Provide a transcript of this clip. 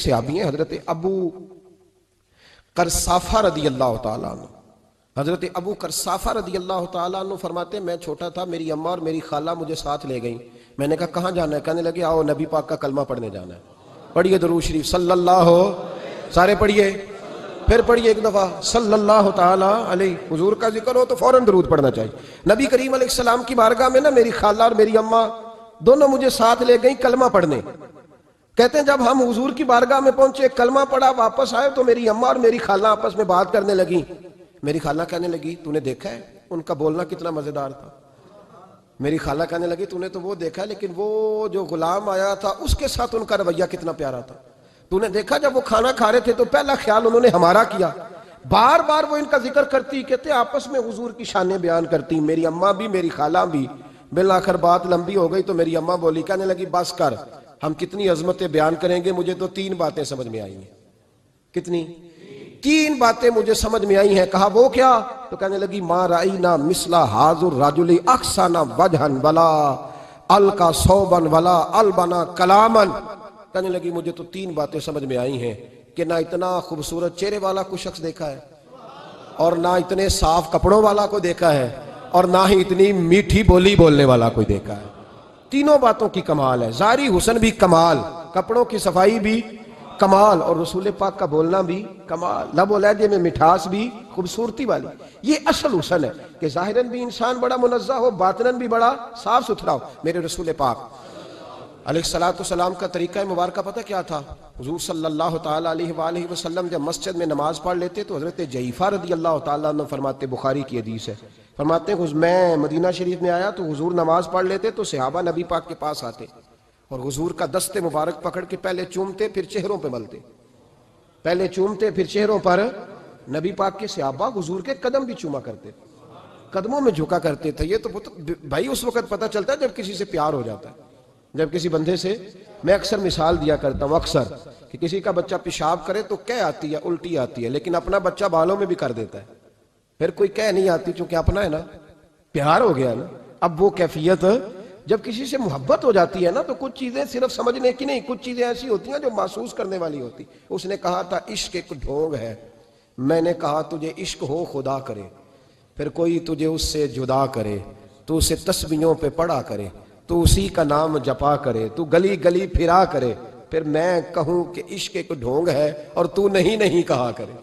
सहाबी हैं हजरत अबू करसाफा रदी अल्लाह तआला अन्हु। हजरत अबू करसाफा रदी अल्लाह तआला अन्हु फरमाते मैं छोटा था, मेरी अम्मा और मेरी खाला मुझे साथ ले गई। मैंने कहा कहाँ जाना है? कहने लगे आओ नबी पाक का कलमा पढ़ने जाना है। पढ़िए दरूद शरीफ सल्लल्लाहु, सारे पढ़िए, फिर पढ़िए एक दफा सल्लल्लाहु ताला अलैहि। हुजूर का जिक्र हो तो फौरन दरूद पढ़ना चाहिए। नबी करीम अलैहिस्सलाम की बारगाह में ना मेरी खाला और मेरी अम्मा दोनों मुझे साथ ले गई कलमा पढ़ने। कहते हैं जब हम हुजूर की बारगाह में पहुंचे, कलमा पढ़ा, वापस आए तो मेरी अम्मा और मेरी खाला आपस में बात करने लगी। मेरी खाला कहने लगी तूने देखा है उनका बोलना कितना मजेदार था। मेरी खाला कहने लगी तूने तो वो देखा, लेकिन वो जो गुलाम आया था उसके साथ उनका रवैया कितना प्यारा था। तूने देखा जब वो खाना खा रहे थे तो पहला ख्याल उन्होंने हमारा किया। बार बार वो इनका जिक्र करती, कहते आपस में हुजूर की शाने बयान करती, मेरी अम्मा भी मेरी खाला भी। बिल आखिर बात लंबी हो गई तो मेरी अम्मा बोली, कहने लगी बस कर, हम कितनी अजमतें बयान करेंगे, मुझे तो 3 बातें समझ में आई हैं। कितनी? 3 बातें मुझे समझ में आई हैं। कहा वो क्या? तो कहने लगी मा राईना मिसला हाजुर राजुली अक्साना वजहन वला अलका सौबन वला अलबना कलामन। कहने लगी मुझे तो 3 बातें समझ में आई हैं कि ना इतना खूबसूरत चेहरे वाला कोई शख्स देखा है, और ना इतने साफ कपड़ों वाला को देखा है, और ना ही इतनी मीठी बोली बोलने वाला कोई देखा है। तीनों बातों की कमाल है। ज़ारी हुस्न भी कमाल, कपड़ों की सफाई भी कमाल, और रसूल पाक का बोलना भी कमाल, लब और लहजे में मिठास भी खूबसूरती वाली। ये असल हुस्न है कि ज़ाहिरन भी इंसान बड़ा मुनज़्ज़ह हो, बातिनन भी बड़ा साफ सुथरा हो। मेरे रसूल पाक अलैहिस्सलातु सलाम का तरीका मुबारक पता क्या था? हुजूर सल्लल्लाहु ताला अलैहि वसल्लम जब मस्जिद में नमाज पढ़ लेते तो हजरत जईफा रदी अल्लाह ताला अन्हु फरमाते, बुखारी की हदीस है, फरमाते मैं मदीना शरीफ में आया तो हुजूर नमाज पढ़ लेते तो सहाबा नबी पाक के पास आते और हुजूर का दस्ते मुबारक पकड़ के पहले चूमते फिर चेहरों पे मलते, पहले चूमते फिर चेहरों पर। नबी पाक के सहाबा हुजूर के कदम भी चूमा करते, कदमों में झुका करते थे। ये तो भाई उस वक्त पता चलता है जब किसी से प्यार हो जाता है, जब किसी बंदे से। मैं अक्सर मिसाल दिया करता हूँ अक्सर कि किसी का बच्चा पेशाब करे तो कह आती है, उल्टी आती है, लेकिन अपना बच्चा बालों में भी कर देता है, फिर कोई कह नहीं आती क्योंकि अपना है ना, प्यार हो गया ना। अब वो कैफियत जब किसी से मोहब्बत हो जाती है ना तो कुछ चीजें सिर्फ समझने की नहीं, कुछ चीजें ऐसी होती हैं जो महसूस करने वाली होती। उसने कहा था इश्क एक ढोंग है, मैंने कहा तुझे इश्क हो खुदा करे, फिर कोई तुझे उससे जुदा करे, तू उसे तस्बीहों पे पढ़ा करे, तू उसी का नाम जपा करे, तू गली गली फिरा करे, फिर मैं कहूं कि इश्क एक ढोंग है और तू नहीं नहीं कहा करे।